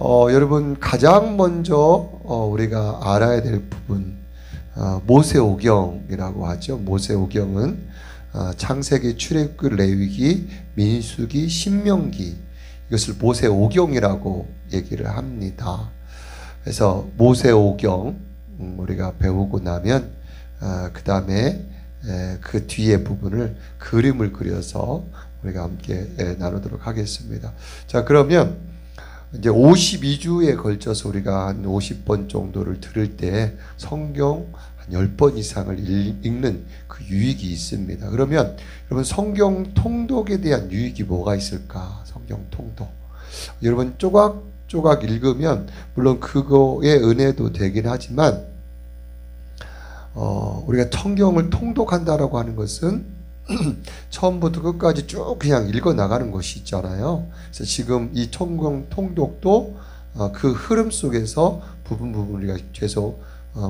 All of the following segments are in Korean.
여러분 가장 먼저 우리가 알아야 될 부분, 모세오경이라고 하죠. 모세오경은 창세기, 출애굽기, 레위기, 민수기, 신명기, 이것을 모세오경이라고 얘기를 합니다. 그래서 모세오경 우리가 배우고 나면 그 다음에 그 뒤에 부분을 그림을 그려서 우리가 함께 나누도록 하겠습니다. 자, 그러면 이제 52주에 걸쳐서 우리가 한 50번 정도를 들을 때 성경 한 10번 이상을 읽는 그 유익이 있습니다. 그러면 여러분 성경 통독에 대한 유익이 뭐가 있을까? 성경 통독. 여러분 조각조각 읽으면 물론 그거의 은혜도 되긴 하지만 우리가 성경을 통독한다라고 하는 것은 처음부터 끝까지 쭉 그냥 읽어 나가는 것이 있잖아요. 그래서 지금 이 성경 통독도 그 흐름 속에서 부분 우리가 계속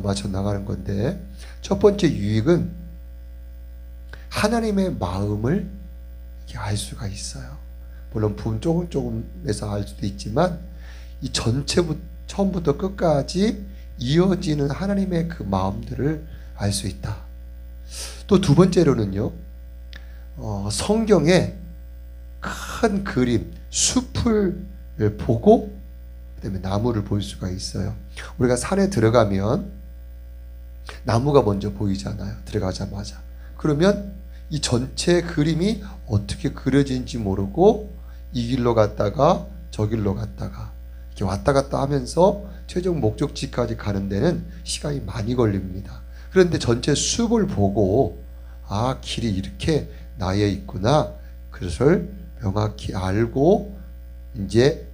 맞춰 나가는 건데, 첫 번째 유익은 하나님의 마음을 알 수가 있어요. 물론 부분 조금에서 알 수도 있지만 이 전체부터 처음부터 끝까지 이어지는 하나님의 그 마음들을 알 수 있다. 또 두 번째로는요, 성경의 큰 그림, 숲을 보고 그다음에 나무를 볼 수가 있어요. 우리가 산에 들어가면 나무가 먼저 보이잖아요. 들어가자마자. 그러면 이 전체 그림이 어떻게 그려진지 모르고 이 길로 갔다가 저 길로 갔다가 이렇게 왔다 갔다 하면서 최종 목적지까지 가는 데는 시간이 많이 걸립니다. 그런데 전체 숲을 보고 길이 이렇게 나에 있구나, 그것을 명확히 알고 이제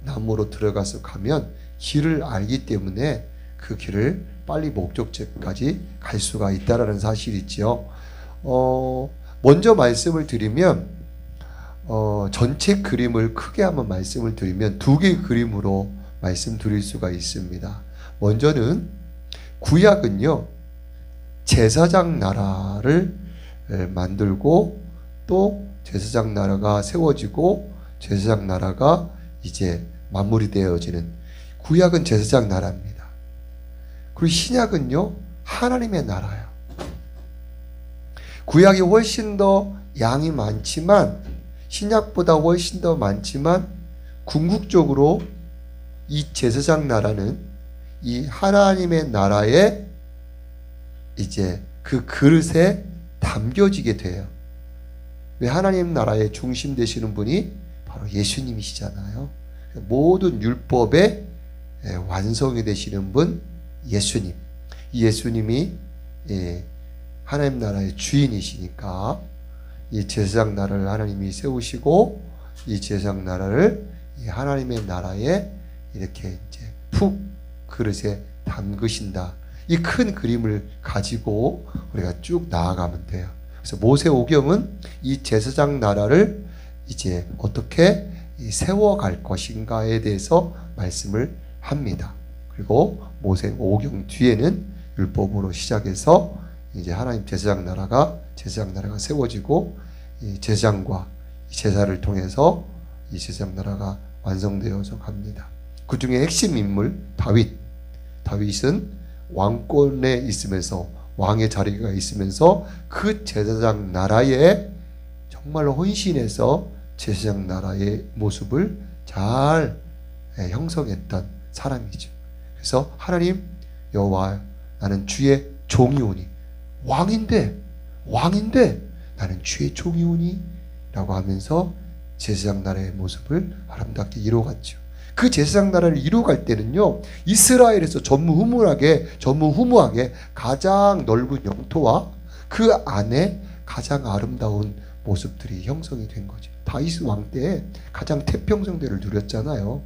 나무로 들어가서 가면 길을 알기 때문에 그 길을 빨리 목적지까지 갈 수가 있다라는 사실이지요. 먼저 말씀을 드리면 전체 그림을 크게 한번 말씀을 드리면 두 개의 그림으로 말씀드릴 수가 있습니다. 먼저는 구약은요, 제사장 나라를 만들고 또 제사장 나라가 세워지고 제사장 나라가 이제 마무리되어지는, 구약은 제사장 나라입니다. 그리고 신약은요, 하나님의 나라예요. 구약이 훨씬 더 양이 많지만, 신약보다 훨씬 더 많지만 궁극적으로 이 제사장 나라는 이 하나님의 나라에 이제 그 그릇에 담겨지게 돼요. 왜? 하나님 나라의 중심 되시는 분이 바로 예수님이시잖아요. 모든 율법의 완성이 되시는 분 예수님. 이 예수님이 하나님 나라의 주인이시니까 이 제사장 나라를 하나님이 세우시고 이 제사장 나라를 이 하나님의 나라에 이렇게 이제 푹 그릇에 담그신다. 이 큰 그림을 가지고 우리가 쭉 나아가면 돼요. 그래서 모세오경은 이 제사장 나라를 이제 어떻게 세워갈 것인가에 대해서 말씀을 합니다. 그리고 모세오경 뒤에는 율법으로 시작해서 이제 하나님 제사장 나라가 세워지고 이 제사장과 제사를 통해서 이 제사장 나라가 완성되어서 갑니다. 그 중에 핵심 인물 다윗은 왕권에 있으면서 왕의 자리가 있으면서 그 제사장 나라에 정말로 헌신해서 제사장 나라의 모습을 잘 형성했던 사람이죠. 그래서 하나님 여호와, 나는 주의 종이오니, 왕인데 나는 주의 종이오니 라고 하면서 제사장 나라의 모습을 아름답게 이루어갔죠. 그 제사장 나라를 이루어갈 때는요, 이스라엘에서 전무후무하게 가장 넓은 영토와 그 안에 가장 아름다운 모습들이 형성이 된 거죠. 다윗 왕 때 가장 태평성대를 누렸잖아요.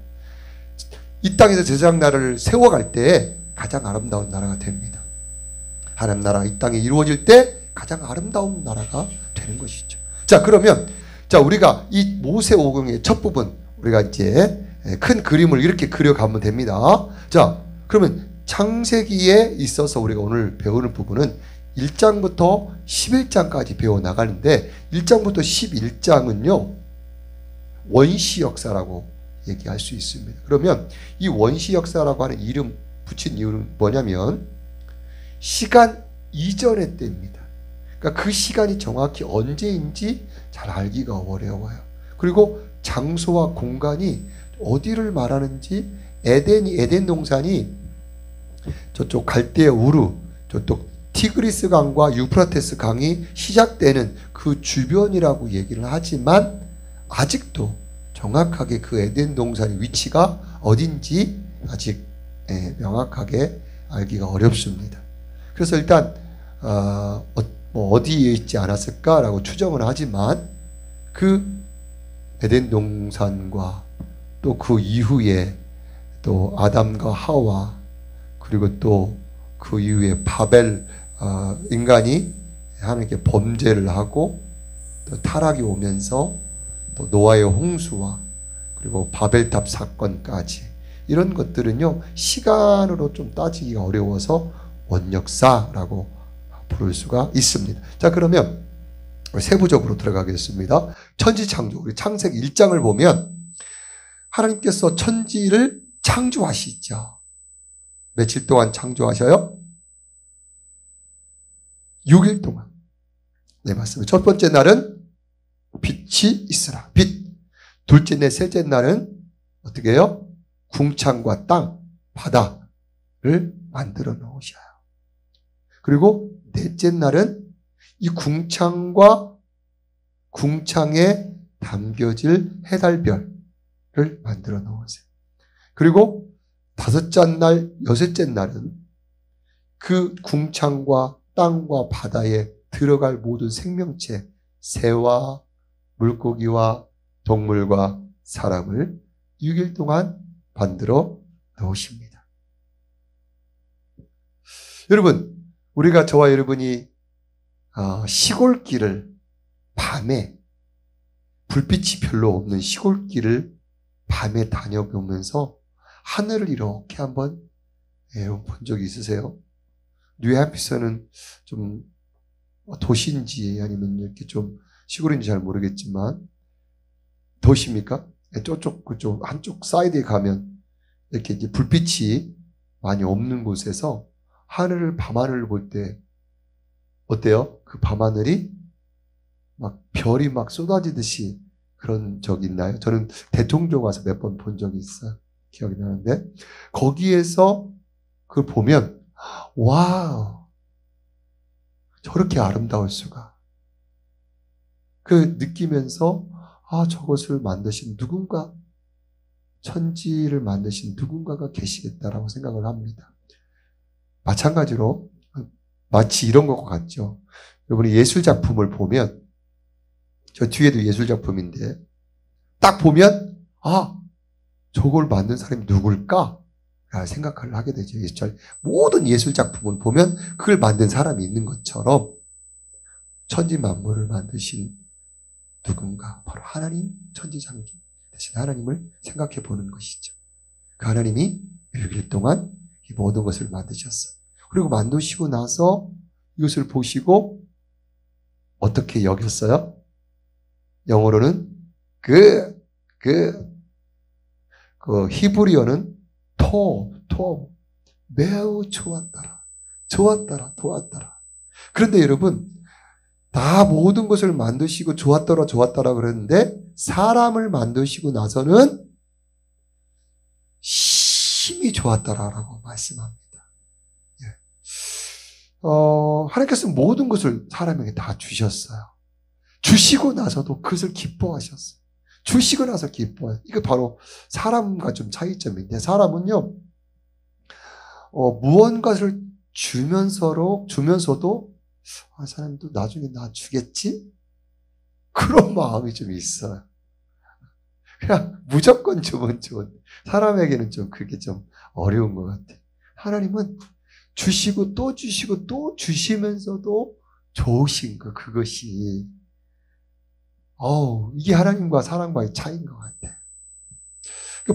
이 땅에서 제사장 나라를 세워갈 때 가장 아름다운 나라가 됩니다. 하나님 나라가 이 땅에 이루어질 때 가장 아름다운 나라가 되는 것이죠. 자, 그러면 우리가 이 모세오경의 첫 부분, 우리가 이제 큰 그림을 이렇게 그려가면 됩니다. 자, 그러면 창세기에 있어서 우리가 오늘 배우는 부분은 1장부터 11장까지 배워나가는데 1장부터 11장은요 원시 역사라고 얘기할 수 있습니다. 그러면 이 원시 역사라고 하는 이름 붙인 이유는 뭐냐면 시간 이전의 때입니다. 그러니까 그 시간이 정확히 언제인지 잘 알기가 어려워요. 그리고 장소와 공간이 어디를 말하는지 에덴 동산이 저쪽 갈대아 우르, 저쪽 티그리스 강과 유프라테스 강이 시작되는 그 주변이라고 얘기를 하지만 아직도 정확하게 그 에덴 동산의 위치가 어딘지 아직 명확하게 알기가 어렵습니다. 그래서 일단 어디에 있지 않았을까라고 추정을 하지만 그 에덴 동산과 또 그 이후에 또 아담과 하와 그리고 또 그 이후에 바벨 인간이 하나님께 범죄를 하고 또 타락이 오면서 또 노아의 홍수와 그리고 바벨탑 사건까지 이런 것들은요 시간으로 좀 따지기가 어려워서 원역사라고 부를 수가 있습니다. 자, 그러면 세부적으로 들어가겠습니다. 천지창조, 우리 창세기 1장을 보면 하나님께서 천지를 창조하시죠. 며칠 동안 창조하셔요? 6일 동안. 네, 맞습니다. 첫 번째 날은 빛이 있으라. 빛. 둘째 날, 셋째 날은 어떻게 해요? 궁창과 땅, 바다를 만들어 놓으셔요. 그리고 넷째 날은 이 궁창과 궁창에 담겨질 해달별을 만들어 놓으세요. 그리고 다섯째 날, 여섯째 날은 그 궁창과 땅과 바다에 들어갈 모든 생명체, 새와 물고기와 동물과 사람을 6일 동안 만들어 놓으십니다. 여러분, 우리가 저와 여러분이 시골길을 밤에 불빛이 별로 없는 시골길을 밤에 다녀보면서 하늘을 이렇게 한번 본 적이 있으세요? 뉴햄프셔는 좀 도시인지 아니면 이렇게 좀 시골인지 잘 모르겠지만 도시입니까? 저쪽 그쪽 한쪽 사이드에 가면 이렇게 이제 불빛이 많이 없는 곳에서 밤하늘을 볼 때 어때요? 그 밤하늘이 막 별이 막 쏟아지듯이 그런 적이 있나요? 저는 대통령 와서 몇 번 본 적이 있어요. 기억이 나는데 거기에서 그걸 보면 와우, 저렇게 아름다울 수가. 그 느끼면서 저것을 만드신 누군가, 천지를 만드신 누군가가 계시겠다라고 생각을 합니다. 마찬가지로 마치 이런 것과 같죠. 여러분이 예술작품을 보면, 저 뒤에도 예술작품인데 딱 보면 저걸 만든 사람이 누굴까? 생각을 하게 되죠. 모든 예술작품을 보면 그걸 만든 사람이 있는 것처럼 천지 만물을 만드신 누군가, 바로 하나님, 천지창조 대신 하나님을 생각해 보는 것이죠. 그 하나님이 6일 동안 이 모든 것을 만드셨어요. 그리고 만드시고 나서 이것을 보시고 어떻게 여겼어요? 영어로는 그 히브리어는 매우 좋았더라. 그런데 여러분, 다 모든 것을 만드시고 좋았더라 그랬는데 사람을 만드시고 나서는 심히 좋았더라라고 말씀합니다. 하나님께서 모든 것을 사람에게 다 주셨어요. 주시고 나서도 그것을 기뻐하셨어요. 주시고 나서 기뻐해요. 이거 바로 사람과 좀 차이점인데, 사람은요, 무언가를 주면서도 사람도 나중에 나 주겠지? 그런 마음이 좀 있어요. 그냥 무조건 주면 좋은데 사람에게는 좀 그게 좀 어려운 것 같아요. 하나님은 주시고 또 주시고 또 주시면서도 좋으신 거, 그것이 이게 하나님과 사람과의 차이인 것 같아요.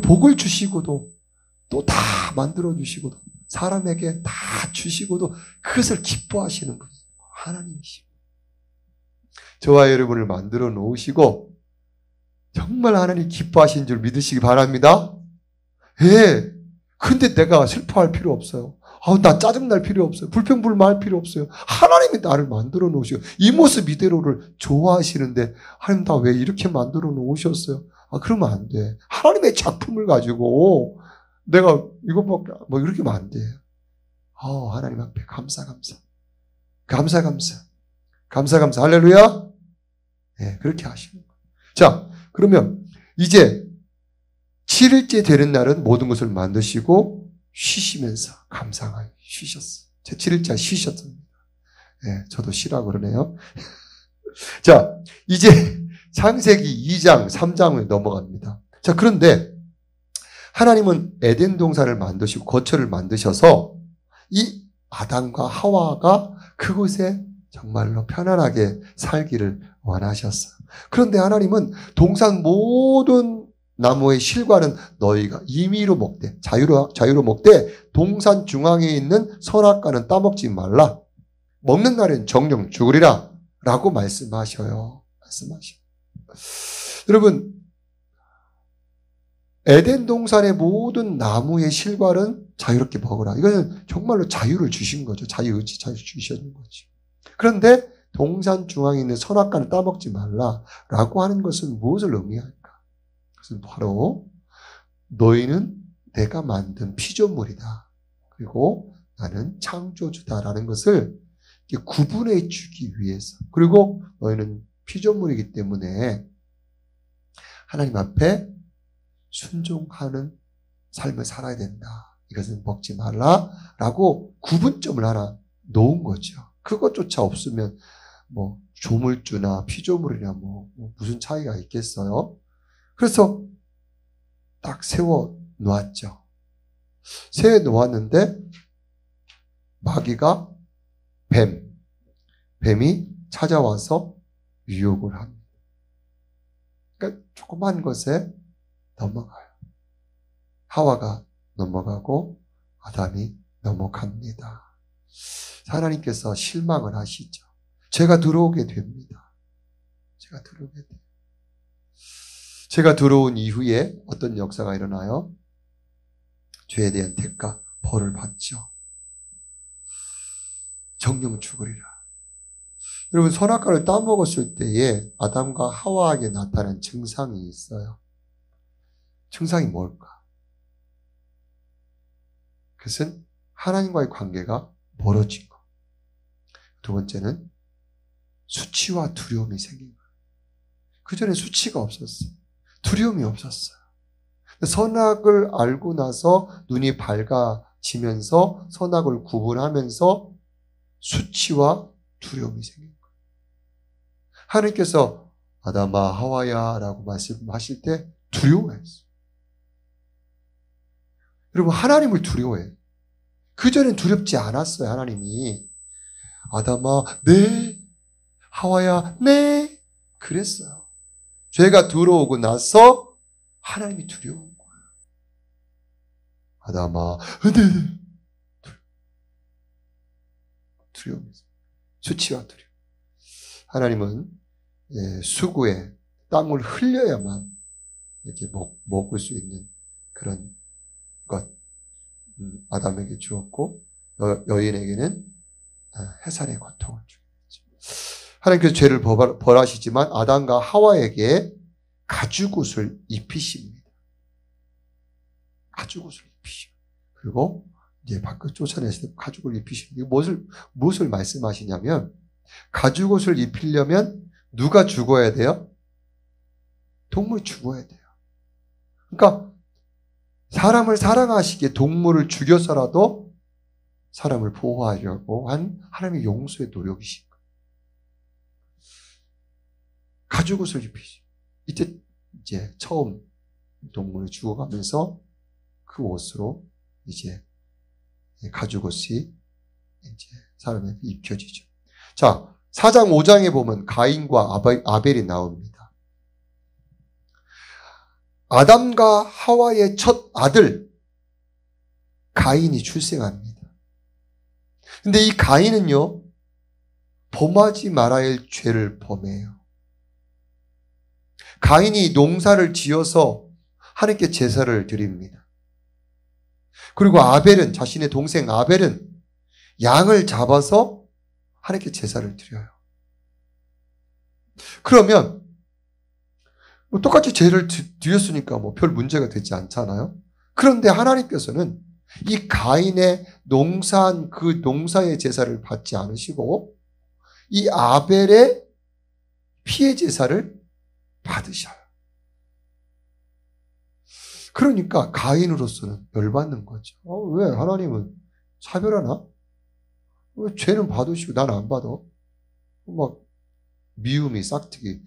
복을 주시고도 또 다 만들어 주시고도 사람에게 다 주시고도 그것을 기뻐하시는 분이 하나님이시고, 저와 여러분을 만들어 놓으시고 정말 하나님 기뻐하시는 줄 믿으시기 바랍니다. 예. 근데 내가 슬퍼할 필요 없어요. 나 짜증날 필요 없어요. 불평불만할 필요 없어요. 하나님이 나를 만들어 놓으시고 이 모습 이대로를 좋아하시는데 하나님 나 왜 이렇게 만들어 놓으셨어요? 그러면 안 돼. 하나님의 작품을 가지고 내가 이것밖에 이렇게 하면 안 돼. 하나님 앞에 감사. 할렐루야. 네, 그렇게 하시는 거예요. 자, 그러면 이제 7일째 되는 날은 모든 것을 만드시고 쉬시면서 감상하여 쉬셨어요. 제 7일째 쉬셨습니다. 네, 저도 쉬라고 그러네요. 자, 이제 창세기 2장, 3장으로 넘어갑니다. 자, 그런데 하나님은 에덴 동산을 만드시고 거처를 만드셔서 이 아담과 하와가 그곳에 정말로 편안하게 살기를 원하셨어요. 그런데 하나님은 동산 모든 나무의 실과는 너희가 임의로 먹되 자유로 먹되 동산 중앙에 있는 선악과는 따먹지 말라. 먹는 날엔 정령 죽으리라 라고 말씀하셔요. 여러분, 에덴 동산의 모든 나무의 실과는 자유롭게 먹으라. 이거는 정말로 자유를 주신 거죠. 자유의지, 자유 주시는 거죠. 그런데 동산 중앙에 있는 선악과는 따먹지 말라라고 하는 것은 무엇을 의미할까? 그것은 바로 너희는 내가 만든 피조물이다. 그리고 나는 창조주다라는 것을 구분해 주기 위해서. 그리고 너희는 피조물이기 때문에 하나님 앞에 순종하는 삶을 살아야 된다. 이것은 먹지 말라라고 구분점을 하나 놓은 거죠. 그것조차 없으면 조물주나 피조물이나 무슨 차이가 있겠어요? 그래서 딱 세워 놓았죠. 세워 놓았는데 마귀가 뱀이 찾아와서 유혹을 합니다. 그러니까 조그만 것에 넘어가요. 하와가 넘어가고 아담이 넘어갑니다. 하나님께서 실망을 하시죠. 제가 들어오게 됩니다. 제가 들어온 이후에 어떤 역사가 일어나요? 죄에 대한 대가, 벌을 받죠. 정령 죽으리라. 여러분, 선악과를 따먹었을 때에 아담과 하와에게 나타난 증상이 있어요. 증상이 뭘까? 그것은 하나님과의 관계가 멀어진 것. 두 번째는 수치와 두려움이 생긴 거예요. 그전에 수치가 없었어요. 두려움이 없었어요. 선악을 알고 나서 눈이 밝아지면서 선악을 구분하면서 수치와 두려움이 생긴 거예요. 하나님께서 아담아 하와야 라고 말씀하실 때 두려워했어요. 여러분, 하나님을 두려워해요. 그전엔 두렵지 않았어요. 하나님이 아담아 네, 하와야 네, 그랬어요. 죄가 들어오고 나서 하나님이 두려운 거예요. 아담아 네, 두려움, 수치와 두려움. 하나님은 수구에 땀을 흘려야만 이렇게 먹을 수 있는 그런 것 아담에게 주었고 여인에게는 해산의 고통을 주었죠. 하나님께서 죄를 벌하시지만 아담과 하와에게 가죽옷을 입히십니다. 가죽옷을 입히시고 그리고 이제 밖으로 쫓아내실 때 가죽을 입히십니다. 무엇을 말씀하시냐면 가죽옷을 입히려면 누가 죽어야 돼요? 동물이 죽어야 돼요. 그러니까 사람을 사랑하시기에 동물을 죽여서라도 사람을 보호하려고 한 하나님의 용서의 노력이신 거예요. 가죽옷을 입히시고 이제 처음 동물이 죽어가면서 그 옷으로 이제 가죽옷이 이제 사람에게 입혀지죠. 자, 4장 5장에 보면 가인과 아벨이 나옵니다. 아담과 하와의 첫 아들 가인이 출생합니다. 근데 이 가인은요, 범하지 말아야 할 죄를 범해요. 가인이 농사를 지어서 하나님께 제사를 드립니다. 그리고 아벨은, 자신의 동생 아벨은 양을 잡아서 하나님께 제사를 드려요. 그러면 뭐 똑같이 죄를 드렸으니까 뭐 별 문제가 되지 않잖아요. 그런데 하나님께서는 이 가인의 농사한 그 농사의 제사를 받지 않으시고 이 아벨의 피의 제사를 받으셔요. 그러니까 가인으로서는 열받는 거죠. 왜 하나님은 차별하나? 왜 죄는 받으시고 나는 안 받아? 막 미움이 싹트기,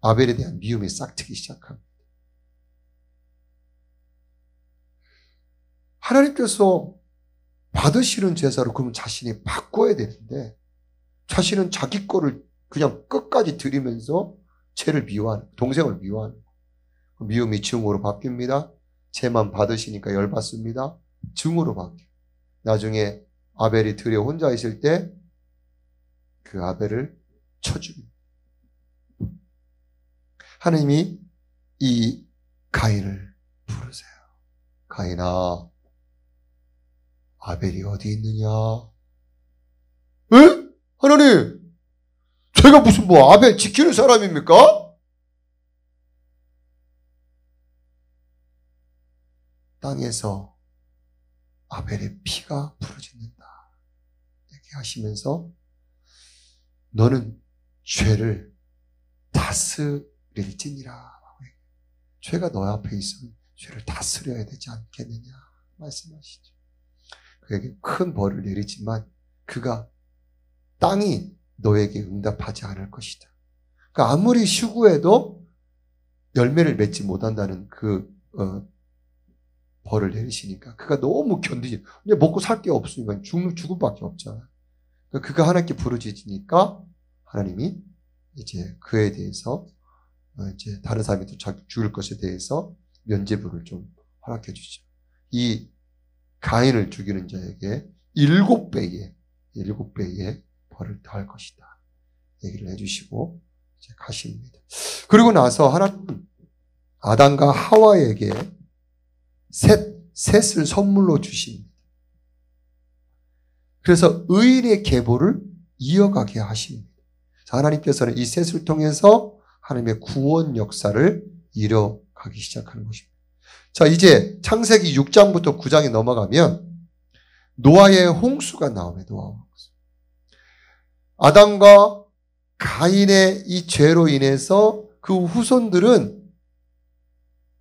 아벨에 대한 미움이 싹트기 시작합니다. 하나님께서 받으시는 제사로 그러면 자신이 바꿔야 되는데 자신은 자기 거를 그냥 끝까지 드리면서 죄를 미워하는, 동생을 미워하는 거예요. 미움이 증오로 바뀝니다. 죄만 받으시니까 열받습니다. 증오로 바뀌어요. 나중에 아벨이 들에 혼자 있을 때 그 아벨을 쳐 죽입니다. 하나님이 이 가인을 부르세요. 가인아, 아벨이 어디 있느냐? 에? 하나님, 제가 무슨 뭐 아벨 지키는 사람입니까? 땅에서 아벨의 피가 부러진다 얘기하시면서 너는 죄를 다스릴지니라. 죄가 너 앞에 있으면 죄를 다스려야 되지 않겠느냐 말씀하시죠. 그에게 큰 벌을 내리지만 그가 땅이 너에게 응답하지 않을 것이다. 그러니까 아무리 수고해도 열매를 맺지 못한다는 그 벌을 내리시니까 그가 너무 견디지. 이제 먹고 살 게 없으니까 죽음밖에 없잖아. 그러니까 그가 하나님께 부르짖으니까 하나님이 이제 그에 대해서 이제 다른 사람이 또 죽을 것에 대해서 면죄부를 좀 허락해 주죠. 이 가인을 죽이는 자에게 7배의 벌을 더할 것이다. 얘기를 해주시고 이제 가십니다. 그리고 나서 하나님은 아담과 하와에게 셋을 선물로 주십니다. 그래서 의인의 계보를 이어가게 하십니다. 하나님께서는 이 셋을 통해서 하나님의 구원 역사를 이뤄가기 시작하는 것입니다. 자, 이제 창세기 6장부터 9장에 넘어가면 노아의 홍수가 나옵니다. 노아의 홍수. 아담과 가인의 이 죄로 인해서 그 후손들은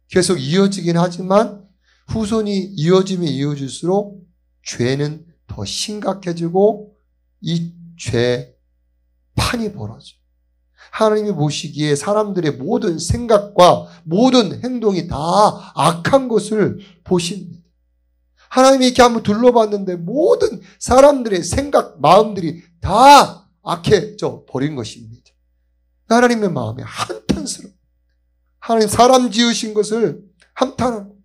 계속 이어지긴 하지만 후손이 이어지면 이어질수록 죄는 더 심각해지고 이 죄 판이 벌어져. 하나님이 보시기에 사람들의 모든 생각과 모든 행동이 다 악한 것을 보십니다. 하나님이 이렇게 한번 둘러봤는데 모든 사람들의 생각, 마음들이 다 악해져 버린 것입니다. 하나님의 마음이 한탄스러워. 하나님 사람 지으신 것을 한탄하고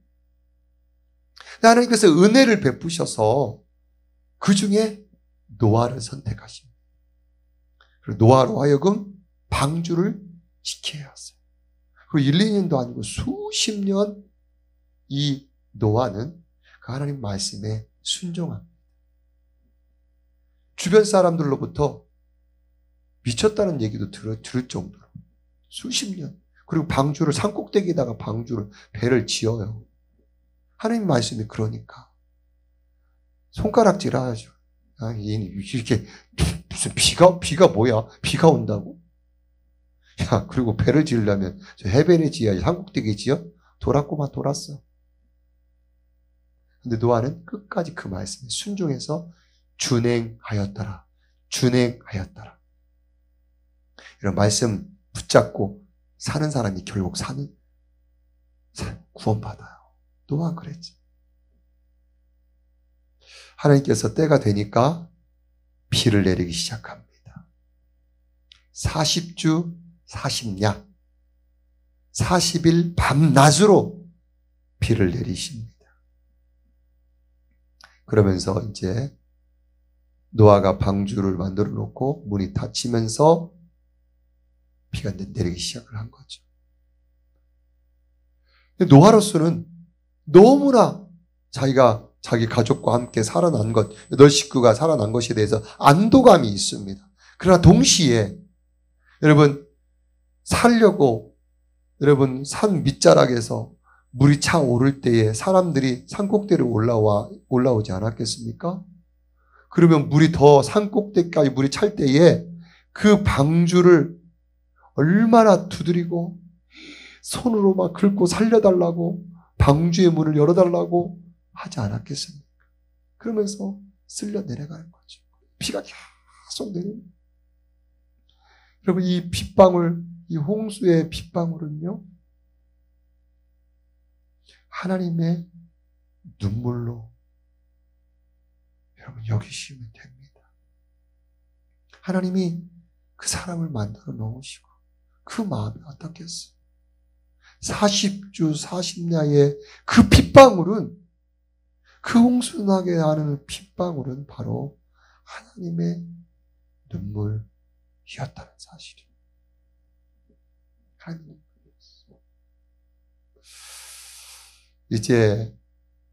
하나님께서 은혜를 베푸셔서 그 중에 노아를 선택하십니다. 그리고 노아로 하여금 방주를 지켜야 했어요. 그리고 1, 2년도 아니고 수십 년 이 노아는 그 하나님 말씀에 순종합니다. 주변 사람들로부터 미쳤다는 얘기도 들을 정도로 수십 년. 그리고 방주를 산꼭대기에다가 방주를 배를 지어요. 하나님 말씀이 그러니까 손가락질 하죠. 이렇게 무슨 비가 뭐야? 비가 온다고? 야, 그리고 배를 지으려면 저 해변에 지어야지 산꼭대기에 지어? 돌았고만 돌았어. 근데 노아는 끝까지 그 말씀에 순종해서 준행하였더라. 준행하였더라. 이런 말씀 붙잡고 사는 사람이 결국 구원받아요. 노아가 그랬지. 하나님께서 때가 되니까 비를 내리기 시작합니다. 40주 40야 40일 밤낮으로 비를 내리십니다. 그러면서 이제 노아가 방주를 만들어 놓고 문이 닫히면서 비가 내리기 시작을 한 거죠. 노아로서는 너무나 자기가 자기 가족과 함께 살아난 것, 8식구가 살아난 것에 대해서 안도감이 있습니다. 그러나 동시에 여러분 살려고 여러분 산 밑자락에서 물이 차오를 때에 사람들이 산꼭대로 올라오지 않았겠습니까? 그러면 물이 더 산꼭대기까지 물이 찰 때에 그 방주를 얼마나 두드리고 손으로 막 긁고 살려달라고 방주의 문을 열어달라고 하지 않았겠습니까? 그러면서 쓸려 내려가는 거죠. 피가 계속 내립니다. 여러분 이 빗방울, 이 홍수의 빗방울은요, 하나님의 눈물로 여러분 여기시면 됩니다. 하나님이 그 사람을 만들어 놓으시고 그 마음이 어떻겠어요? 40주 40야의 그 빗방울은, 그 홍수나게 하는 빗방울은 바로 하나님의 눈물이었다는 사실이에요. 하나님. 이제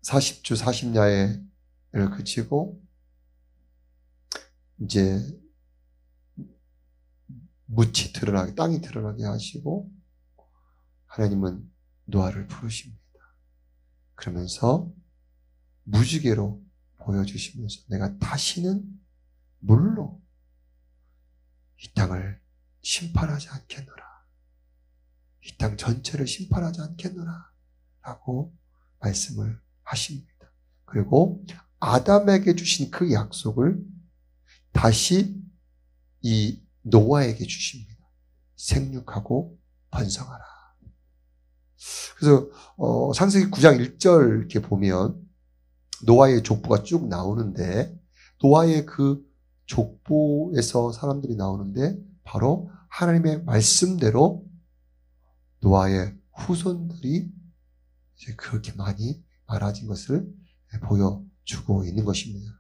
40주 40야를 그치고 이제 묻이 드러나게, 땅이 드러나게 하시고 하나님은 노아를 부르십니다. 그러면서 무지개로 보여주시면서 내가 다시는 물로 이 땅을 심판하지 않겠노라. 이 땅 전체를 심판하지 않겠노라. 라고 말씀을 하십니다. 그리고 아담에게 주신 그 약속을 다시 이 노아에게 주십니다. 생육하고 번성하라. 그래서 창세기 9장 1절 이렇게 보면 노아의 족보가 쭉 나오는데, 노아의 그 족보에서 사람들이 나오는데 바로 하나님의 말씀대로 노아의 후손들이 이제 그렇게 많이 많아진 것을 보여주고 있는 것입니다.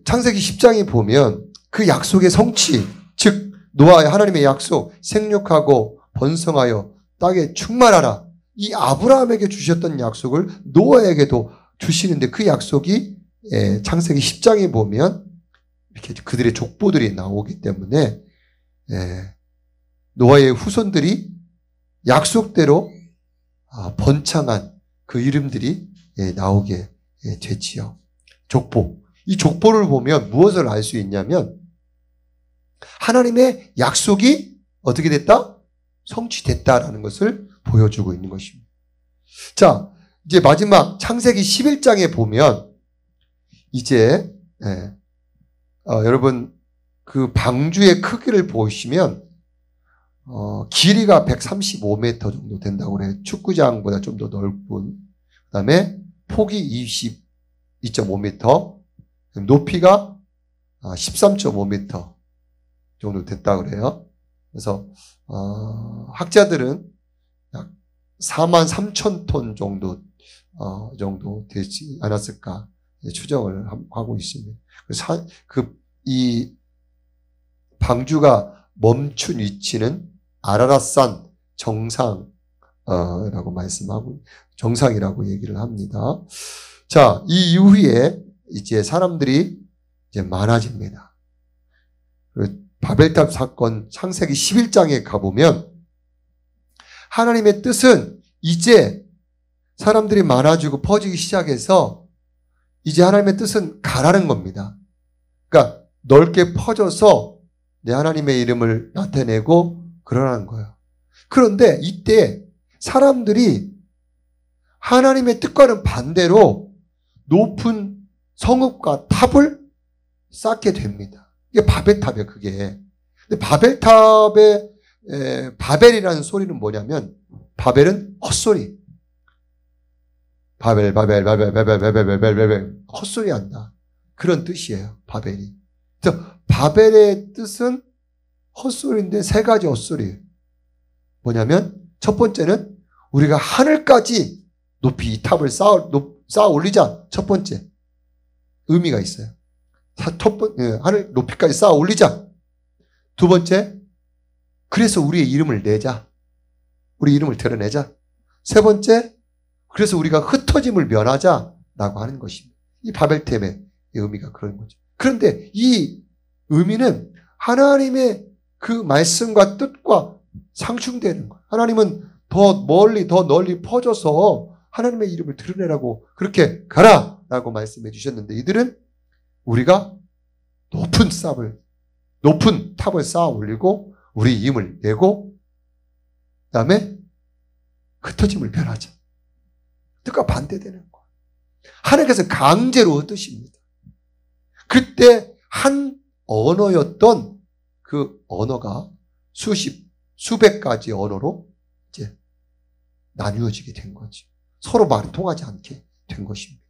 창세기 10장에 보면 그 약속의 성취, 즉 노아의 하나님의 약속, 생육하고 번성하여 땅에 충만하라, 이 아브라함에게 주셨던 약속을 노아에게도 주시는데, 그 약속이 창세기 10장에 보면 이렇게 그들의 족보들이 나오기 때문에 노아의 후손들이 약속대로 번창한 그 이름들이 나오게 되지요. 족보. 이 족보를 보면 무엇을 알 수 있냐면 하나님의 약속이 어떻게 됐다? 성취됐다라는 것을 보여주고 있는 것입니다. 자, 이제 마지막 창세기 11장에 보면 이제 여러분 그 방주의 크기를 보시면 길이가 135m 정도 된다고 그래요. 축구장보다 좀 더 넓은. 그 다음에 폭이 22.5m, 높이가 13.5m 정도 됐다고 그래요. 그래서 학자들은 약 43,000톤 정도 되지 않았을까 추정을 하고 있습니다. 이 방주가 멈춘 위치는 아라랏산 정상이라고 말씀하고, 정상이라고 얘기를 합니다. 자, 이 이후에 이제 사람들이 이제 많아집니다. 바벨탑 사건 창세기 11장에 가보면 하나님의 뜻은 이제 사람들이 많아지고 퍼지기 시작해서 이제 하나님의 뜻은 가라는 겁니다. 그러니까 넓게 퍼져서 내 하나님의 이름을 나타내고 그러라는 거예요. 그런데 이때 사람들이 하나님의 뜻과는 반대로 높은 성읍과 탑을 쌓게 됩니다. 이게 바벨탑이에요, 그게. 근데 바벨이라는 소리는 뭐냐면, 바벨은 헛소리. 바벨, 헛소리 한다. 그런 뜻이에요, 바벨이. 그래서 바벨의 뜻은 헛소리인데 세 가지 헛소리예요. 뭐냐면, 첫 번째는 우리가 하늘까지 높이 이 탑을 쌓아 올리자. 첫 번째. 의미가 있어요. 하늘 높이까지 쌓아 올리자. 두 번째, 그래서 우리의 이름을 내자. 우리 이름을 드러내자. 세 번째, 그래서 우리가 흩어짐을 면하자라고 하는 것입니다. 이 바벨템의 의미가 그런 거죠. 그런데 이 의미는 하나님의 그 말씀과 뜻과 상충되는 거예요. 하나님은 더 멀리 더 널리 퍼져서 하나님의 이름을 드러내라고 그렇게 가라라고 말씀해 주셨는데 이들은 우리가 높은 탑을 쌓아 올리고 우리 힘을 내고 그다음에 흩어짐을 면하자. 뜻과 반대되는 거예요. 하나님께서 강제로 얻으십니다. 그때 한 언어였던 그 언어가 수백 가지 언어로 이제 나뉘어지게 된 거죠. 서로 말이 통하지 않게 된 것입니다.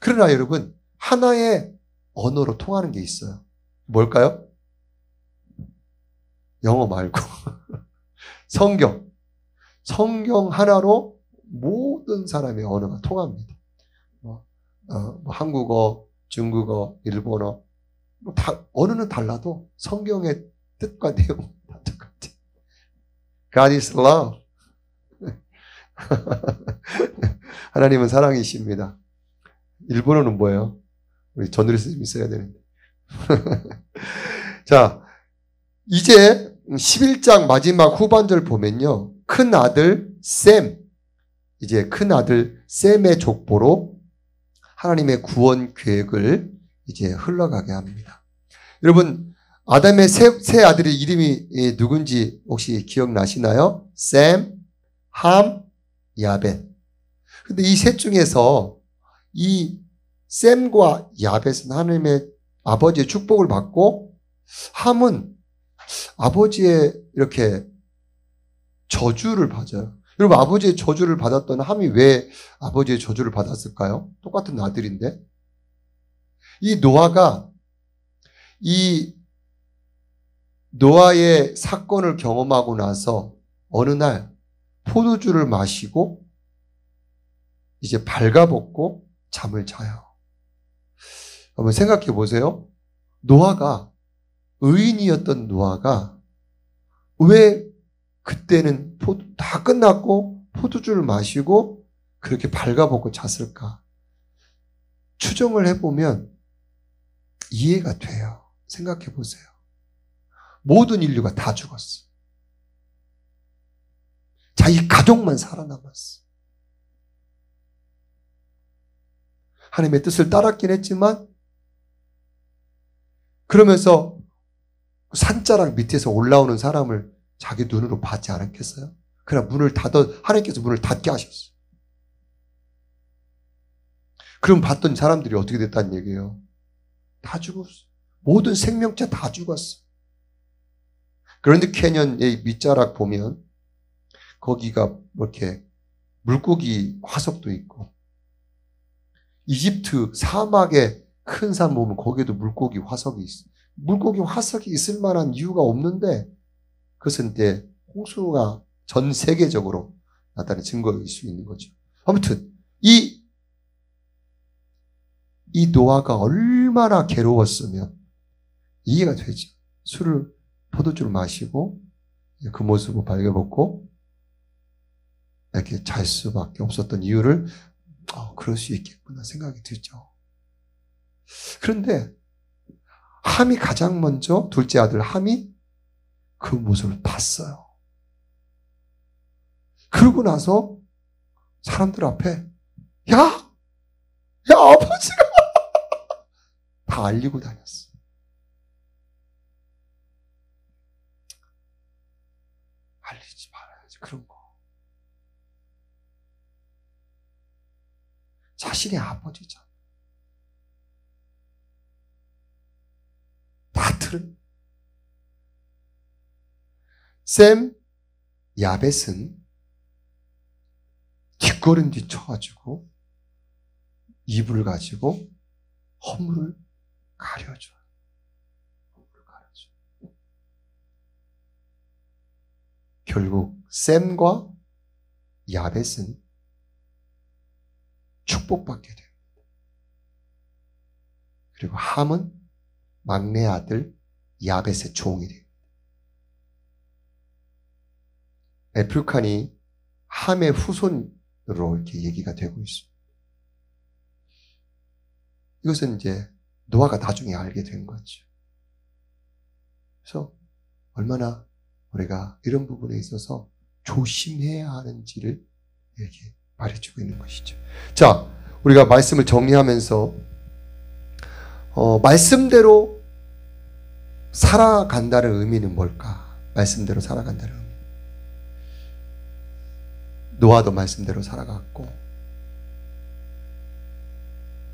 그러나 여러분, 하나의 언어로 통하는 게 있어요. 뭘까요? 영어 말고 성경. 성경 하나로 모든 사람의 언어가 통합니다. 한국어, 중국어, 일본어, 언어는 달라도 성경의 뜻과 내용은 다 똑같아요. God is love. 하나님은 사랑이십니다. 일본어는 뭐예요? 우리 전우리 선생님이 써야 되는데. 자, 이제 11장 마지막 후반절 보면요. 큰 아들 셈, 이제 큰 아들 셈의 족보로 하나님의 구원 계획을 이제 흘러가게 합니다. 여러분, 아담의 세 아들의 이름이 누군지 혹시 기억나시나요? 셈, 함, 야벳. 근데 이 셋 중에서 이 셈과 야벳은 하나님의 아버지의 축복을 받고 함은 아버지의 이렇게 저주를 받아요. 여러분, 아버지의 저주를 받았던 함이 왜 아버지의 저주를 받았을까요? 똑같은 아들인데. 이 노아의 사건을 경험하고 나서 어느 날 포도주를 마시고 이제 발가벗고 잠을 자요. 한번 생각해 보세요. 의인이었던 노아가 왜 그때는 다 끝났고 포도주를 마시고 그렇게 발가벗고 잤을까? 추정을 해보면 이해가 돼요. 생각해 보세요. 모든 인류가 다 죽었어. 자기 가족만 살아남았어. 하나님의 뜻을 따랐긴 했지만 그러면서 산자락 밑에서 올라오는 사람을 자기 눈으로 봤지 않았겠어요? 그러나 하나님께서 문을 닫게 하셨어. 그럼 봤던 사람들이 어떻게 됐다는 얘기예요? 다 죽었어. 모든 생명체 다 죽었어. 그랜드 캐년의 밑자락 보면 거기가 이렇게 물고기 화석도 있고 이집트 사막의 큰 산 보면 거기에도 물고기 화석이 있어. 물고기 화석이 있을 만한 이유가 없는데 그것은 이제 홍수가 전 세계적으로 나타낸 증거일 수 있는 거죠. 아무튼 이 노아가 얼마나 괴로웠으면 이해가 되죠. 포도주를 마시고 그 모습을 발견했고 이렇게 잘 수밖에 없었던 이유를 그럴 수 있겠구나 생각이 들죠. 그런데 함이 가장 먼저 둘째 아들 함이 그 모습을 봤어요. 그러고 나서 사람들 앞에 야 아버지가 다 알리고 다녔어. 알리지 말아야지 그런 거. 자신의 아버지잖아. 다 들은. 셈, 야벳은 뒷걸음 뒤쳐가지고 이불을 가지고 허물을 가려줘요. 결국 셈과 야벳은 축복받게 됩니다. 그리고 함은 막내 아들 야벳의 종이 됩니다. 에프칸이 함의 후손으로 이렇게 얘기가 되고 있습니다. 이것은 이제 노아가 나중에 알게 된 거죠. 그래서 얼마나 우리가 이런 부분에 있어서 조심해야 하는지를 이렇게 말해주고 있는 것이죠. 자, 우리가 말씀을 정리하면서 말씀대로 살아간다는 의미는 뭘까? 말씀대로 살아간다는 의미. 노아도 말씀대로 살아갔고,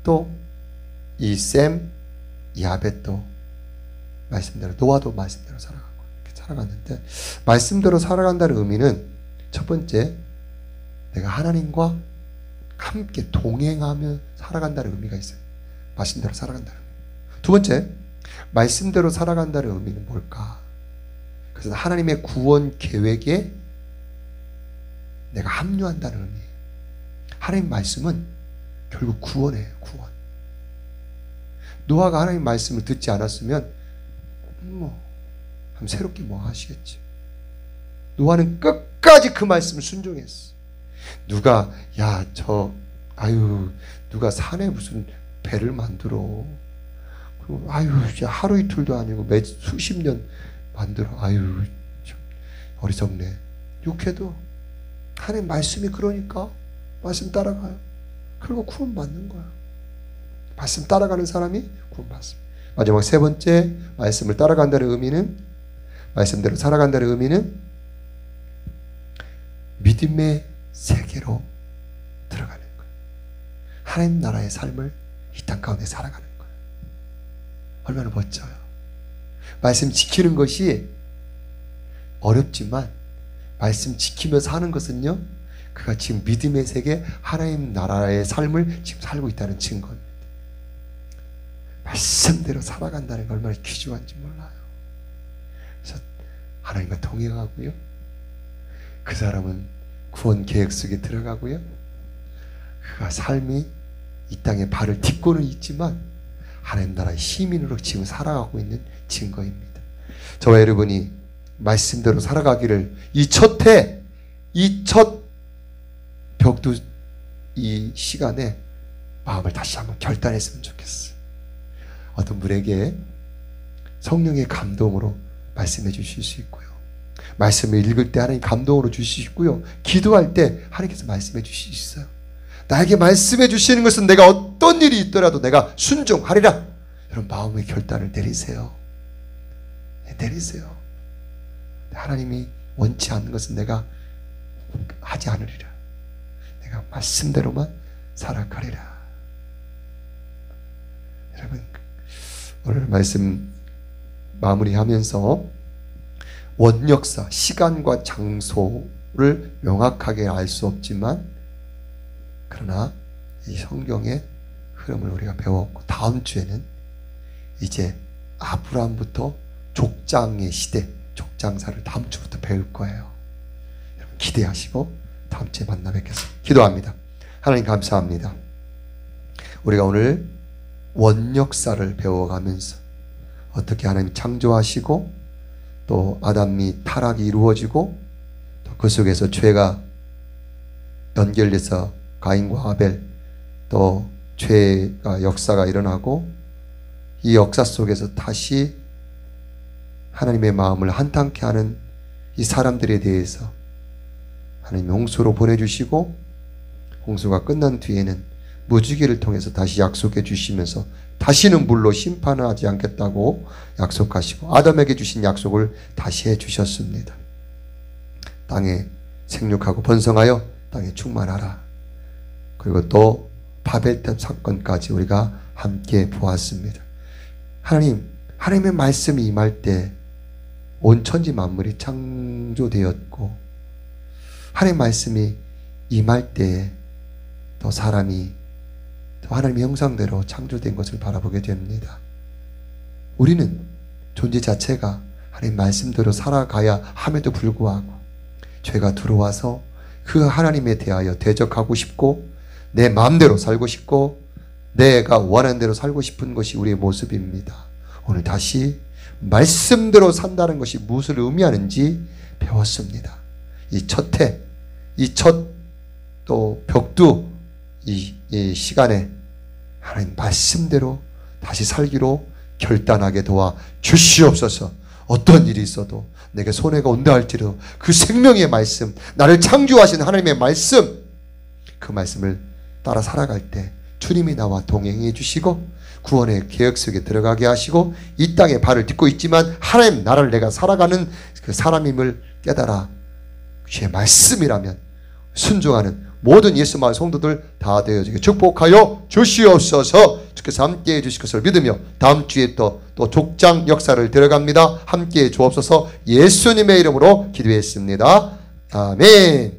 또 이 셈, 야벳도 말씀대로, 노아도 말씀대로 살아갔고 이렇게 살아갔는데, 말씀대로 살아간다는 의미는 첫 번째, 내가 하나님과 함께 동행하며 살아간다는 의미가 있어요. 말씀대로 살아간다는 의미. 두 번째, 말씀대로 살아간다는 의미는 뭘까? 그래서 하나님의 구원 계획에 내가 합류한다는 의미예요. 하나님 말씀은 결국 구원이에요. 구원. 노아가 하나님 말씀을 듣지 않았으면 한번 새롭게 뭐 하시겠지. 노아는 끝까지 그 말씀을 순종했어. 누가 누가 산에 무슨 배를 만들어. 그리고 하루 이틀도 아니고 수십 년 만들어. 참 어리석네. 욕해도 하나님 말씀이 그러니까 말씀 따라가요. 그리고 구원 받는 거야. 말씀 따라가는 사람이 구원 받습니다. 마지막 세 번째, 말씀을 따라간다는 의미는, 말씀대로 살아간다는 의미는 믿음의 세계로 들어가는 거예요. 하나님 나라의 삶을 이 땅 가운데 살아가는 거예요. 얼마나 멋져요. 말씀 지키는 것이 어렵지만 말씀 지키며 사는 것은요, 그가 지금 믿음의 세계, 하나님 나라의 삶을 지금 살고 있다는 증거입니다. 말씀대로 살아간다는 게 얼마나 귀중한지 몰라요. 그래서 하나님과 동행하고요, 그 사람은 구원 계획 속에 들어가고요, 그가 삶이 이 땅에 발을 딛고는 있지만 하나님 나라의 시민으로 지금 살아가고 있는 증거입니다. 저와 여러분이 말씀대로 살아가기를 이 첫 벽두 이 시간에 마음을 다시 한번 결단했으면 좋겠어요. 어떤 분에게 성령의 감동으로 말씀해 주실 수 있고요, 말씀을 읽을 때 하나님 감동으로 주실 수 있고요, 기도할 때 하나님께서 말씀해 주실 수 있어요. 나에게 말씀해 주시는 것은 내가 어떤 일이 있더라도 내가 순종하리라. 여러분, 마음의 결단을 내리세요. 내리세요. 하나님이 원치 않는 것은 내가 하지 않으리라. 내가 말씀대로만 살아가리라. 여러분, 오늘 말씀 마무리하면서 원역사, 시간과 장소를 명확하게 알 수 없지만, 그러나 이 성경의 흐름을 우리가 배웠고, 다음 주에는 이제 아브라함부터 족장의 시대, 족장사를 다음 주부터 배울 거예요. 여러분 기대하시고 다음 주에 만나 뵙겠습니다. 기도합니다. 하나님 감사합니다. 우리가 오늘 원역사를 배워가면서 어떻게 하나님 창조하시고, 또 아담이 타락이 이루어지고, 또 그 속에서 죄가 연결돼서 가인과 아벨, 또 죄가 역사가 일어나고, 이 역사 속에서 다시 하나님의 마음을 한탄케 하는 이 사람들에 대해서 하나님 홍수로 보내주시고, 홍수가 끝난 뒤에는 무지개를 통해서 다시 약속해 주시면서 다시는 물로 심판하지 않겠다고 약속하시고, 아담에게 주신 약속을 다시 해 주셨습니다. 땅에 생육하고 번성하여 땅에 충만하라. 그리고 또 바벨탑 사건까지 우리가 함께 보았습니다. 하나님의 말씀이 임할 때 온 천지 만물이 창조되었고, 하나님의 말씀이 임할 때 또 사람이 또 하나님의 형상대로 창조된 것을 바라보게 됩니다. 우리는 존재 자체가 하나님 말씀대로 살아가야 함에도 불구하고 죄가 들어와서 그 하나님에 대하여 대적하고 싶고, 내 마음대로 살고 싶고, 내가 원하는 대로 살고 싶은 것이 우리의 모습입니다. 오늘 다시 말씀대로 산다는 것이 무엇을 의미하는지 배웠습니다. 이 첫 해, 이 첫 또 벽두 이 시간에 하나님 말씀대로 다시 살기로 결단하게 도와 주시옵소서. 어떤 일이 있어도 내게 손해가 온다 할지라도 그 생명의 말씀, 나를 창조하신 하나님의 말씀, 그 말씀을 따라 살아갈 때 주님이 나와 동행해 주시고 구원의 계획 속에 들어가게 하시고 이 땅에 발을 딛고 있지만 하나님 나라를 내가 살아가는 그 사람임을 깨달아 주의 말씀이라면 순종하는 모든 예수마을 성도들 다 되어지게 축복하여 주시옵소서. 주께서 함께해 주실 것을 믿으며 다음 주에 또 족장 역사를 들어갑니다. 함께해 주옵소서. 예수님의 이름으로 기도했습니다. 아멘.